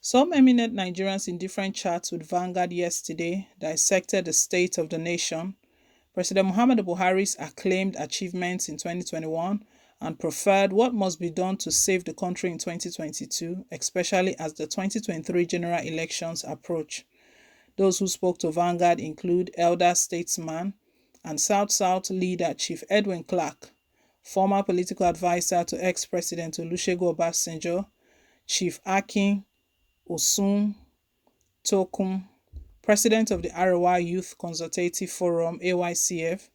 Some eminent Nigerians in different chats with Vanguard yesterday dissected the state of the nation, President Muhammadu Buhari's acclaimed achievements in 2021, and proffered what must be done to save the country in 2022, especially as the 2023 general elections approach. Those who spoke to Vanguard include elder statesman and South-South leader Chief Edwin Clark, former political advisor to ex-President Olusegun Obasanjo, Chief Akin Osun Tokum, President of the Arewa Youth Consultative Forum (AYCF),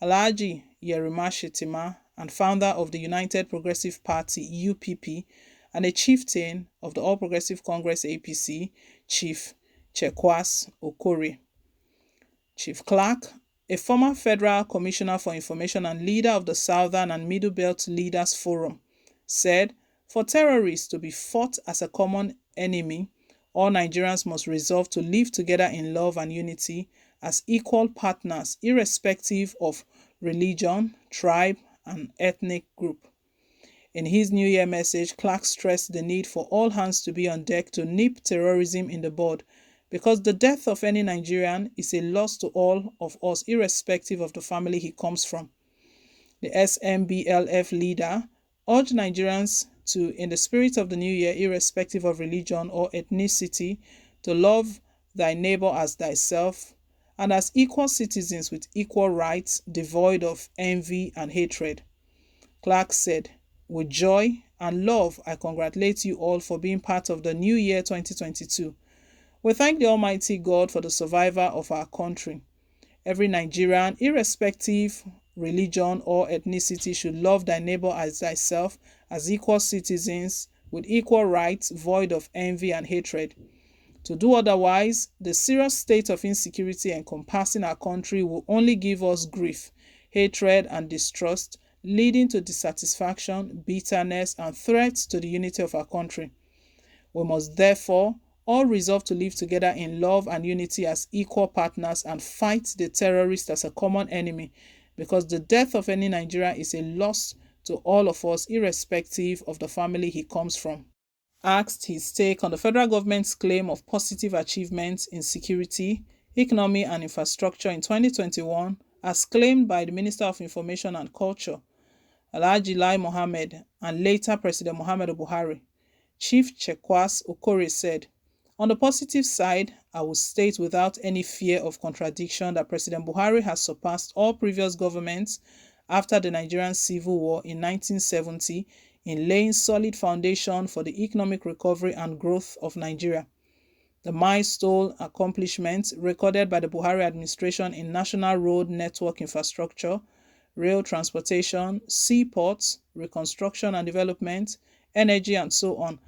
Alhaji Yerima Shettima, and founder of the United Progressive Party (UPP), and a chieftain of the All Progressive Congress (APC), Chief Chekwas Okore. Chief Clark, a former Federal Commissioner for Information and leader of the Southern and Middle Belt Leaders Forum, said, "For terrorists to be fought as a common enemy, all Nigerians must resolve to live together in love and unity as equal partners, irrespective of religion, tribe, and ethnic group." In his New Year message, Clark stressed the need for all hands to be on deck to nip terrorism in the bud, because the death of any Nigerian is a loss to all of us, irrespective of the family he comes from. The SMBLF leader urged Nigerians to, in the spirit of the new year, irrespective of religion or ethnicity, to love thy neighbor as thyself, and as equal citizens with equal rights, devoid of envy and hatred. Clark said, "With joy and love, I congratulate you all for being part of the new year 2022. We thank the Almighty God for the survival of our country. Every Nigerian, irrespective religion or ethnicity, should love thy neighbor as thyself, as equal citizens with equal rights, void of envy and hatred. To do otherwise, the serious state of insecurity encompassing our country will only give us grief, hatred, and distrust, leading to dissatisfaction, bitterness, and threats to the unity of our country. We must therefore all resolve to live together in love and unity as equal partners and fight the terrorist as a common enemy, because the death of any Nigerian is a loss to all of us, irrespective of the family he comes from." Asked his take on the federal government's claim of positive achievements in security, economy, and infrastructure in 2021, as claimed by the Minister of Information and Culture, Alhaji Lai Mohammed, and later President Muhammadu Buhari, Chief Chekwas Okore said, "On the positive side, I will state without any fear of contradiction that President Buhari has surpassed all previous governments after the Nigerian Civil War in 1970 in laying solid foundation for the economic recovery and growth of Nigeria. The milestone accomplishments recorded by the Buhari administration in national road network infrastructure, rail transportation, seaports, reconstruction and development, energy, and so on,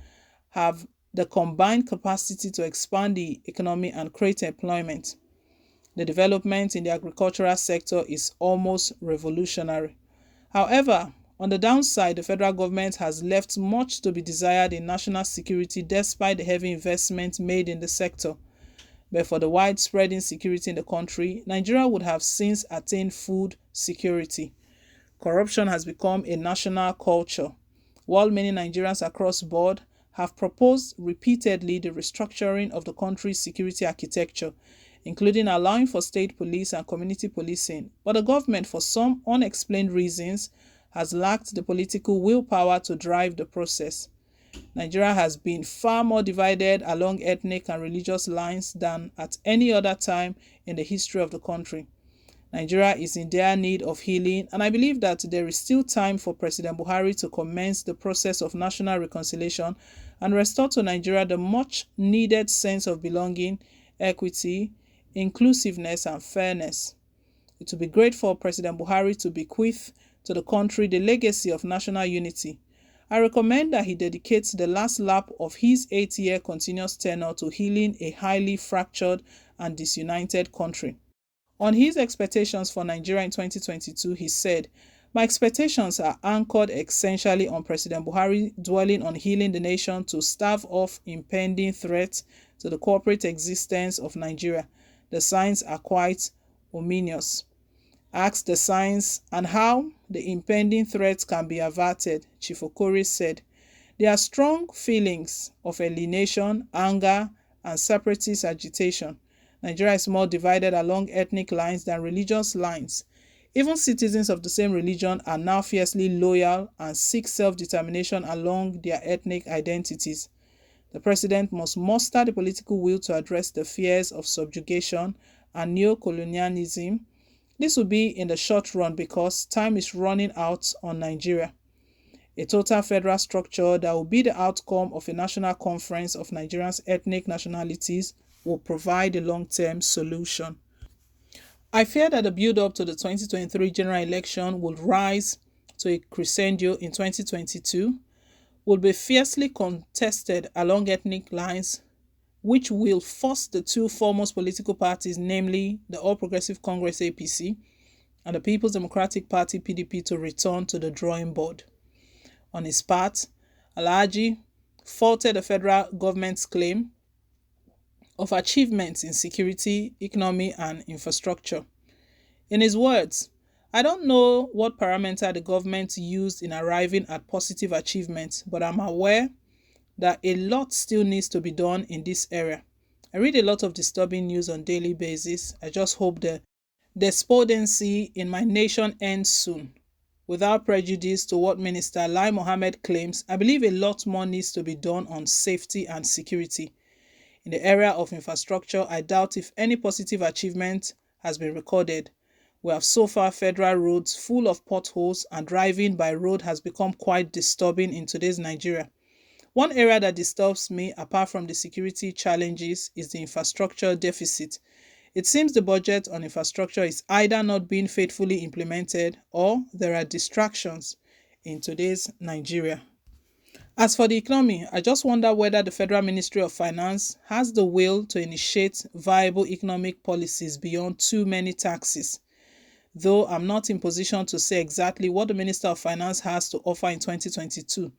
have the combined capacity to expand the economy and create employment. The development in the agricultural sector is almost revolutionary. However, on the downside, the federal government has left much to be desired in national security despite the heavy investment made in the sector. But for the widespread insecurity in the country, Nigeria would have since attained food security. Corruption has become a national culture, while many Nigerians across board have proposed repeatedly the restructuring of the country's security architecture, including allowing for state police and community policing, but the government, for some unexplained reasons, has lacked the political willpower to drive the process. Nigeria has been far more divided along ethnic and religious lines than at any other time in the history of the country. Nigeria is in dire need of healing, and I believe that there is still time for President Buhari to commence the process of national reconciliation and restore to Nigeria the much-needed sense of belonging, equity, inclusiveness, and fairness. It would be great for President Buhari to bequeath to the country the legacy of national unity. I recommend that he dedicates the last lap of his 8-year continuous tenure to healing a highly fractured and disunited country. On his expectations for Nigeria in 2022, he said, "My expectations are anchored essentially on President Buhari dwelling on healing the nation to stave off impending threats to the corporate existence of Nigeria. The signs are quite ominous." Asked the signs and how the impending threats can be averted, Chief Okore said, There are strong feelings of alienation, anger, and separatist agitation. Nigeria is more divided along ethnic lines than religious lines. Even citizens of the same religion are now fiercely loyal and seek self-determination along their ethnic identities. The president must muster the political will to address the fears of subjugation and neo-colonialism. This will be in the short run because time is running out on Nigeria. A total federal structure that will be the outcome of a national conference of Nigerians' ethnic nationalities will provide a long-term solution. I fear that the build-up to the 2023 general election will rise to a crescendo in 2022, will be fiercely contested along ethnic lines, which will force the two foremost political parties, namely the All Progressive Congress APC and the People's Democratic Party PDP, to return to the drawing board. On his part, Alhaji faulted the federal government's claim of achievements in security, economy, and infrastructure. In his words, I don't know what parameter the government used in arriving at positive achievements, but I'm aware that a lot still needs to be done in this area. I read a lot of disturbing news on a daily basis. I just hope the despondency in my nation ends soon. Without prejudice to what Minister Lai Mohammed claims, I believe a lot more needs to be done on safety and security. In the area of infrastructure, I doubt if any positive achievement has been recorded. We have so far federal roads full of potholes, and driving by road has become quite disturbing in today's Nigeria. One area that disturbs me, apart from the security challenges, is the infrastructure deficit. It seems the budget on infrastructure is either not being faithfully implemented or there are distractions in today's Nigeria. As for the economy, I just wonder whether the Federal Ministry of Finance has the will to initiate viable economic policies beyond too many taxes. Though I'm not in position to say exactly what the Minister of Finance has to offer in 2022.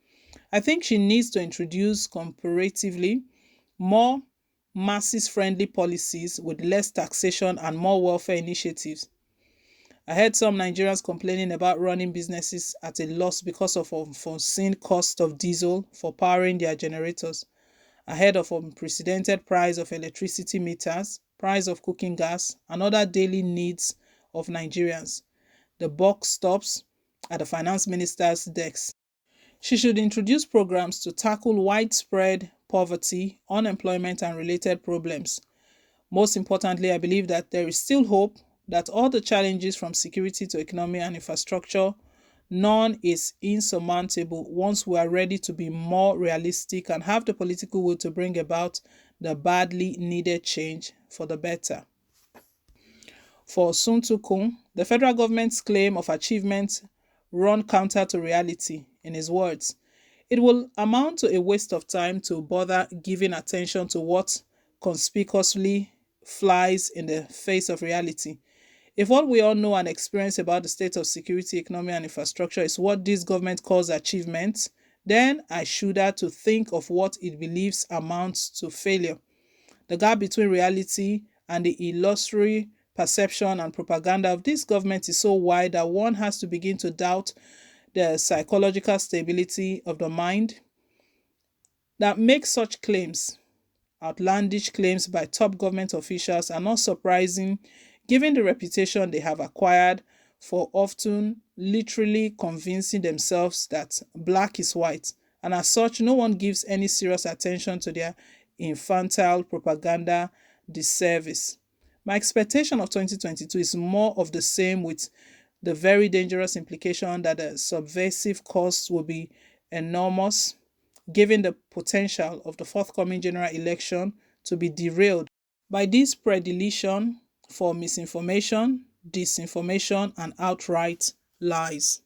I think she needs to introduce comparatively more masses-friendly policies with less taxation and more welfare initiatives. I heard some Nigerians complaining about running businesses at a loss because of unforeseen cost of diesel for powering their generators, ahead of unprecedented price of electricity meters, price of cooking gas, and other daily needs of Nigerians. The buck stops at the finance minister's desk. She should introduce programs to tackle widespread poverty, unemployment, and related problems. Most importantly, I believe that there is still hope that all the challenges from security to economy and infrastructure, none is insurmountable once we are ready to be more realistic and have the political will to bring about the badly needed change for the better. For Sun Tukung, the federal government's claim of achievement run counter to reality. In his words, it will amount to a waste of time to bother giving attention to what conspicuously flies in the face of reality. If what we all know and experience about the state of security, economy, and infrastructure is what this government calls achievements, then I shudder to think of what it believes amounts to failure. The gap between reality and the illusory perception and propaganda of this government is so wide that one has to begin to doubt the psychological stability of the mind that makes such claims. Outlandish claims by top government officials are not surprising given the reputation they have acquired for often literally convincing themselves that black is white, and as such, no one gives any serious attention to their infantile propaganda disservice. My expectation of 2022 is more of the same, with the very dangerous implication that the subversive costs will be enormous, given the potential of the forthcoming general election to be derailed by this predilection for misinformation, disinformation, and outright lies.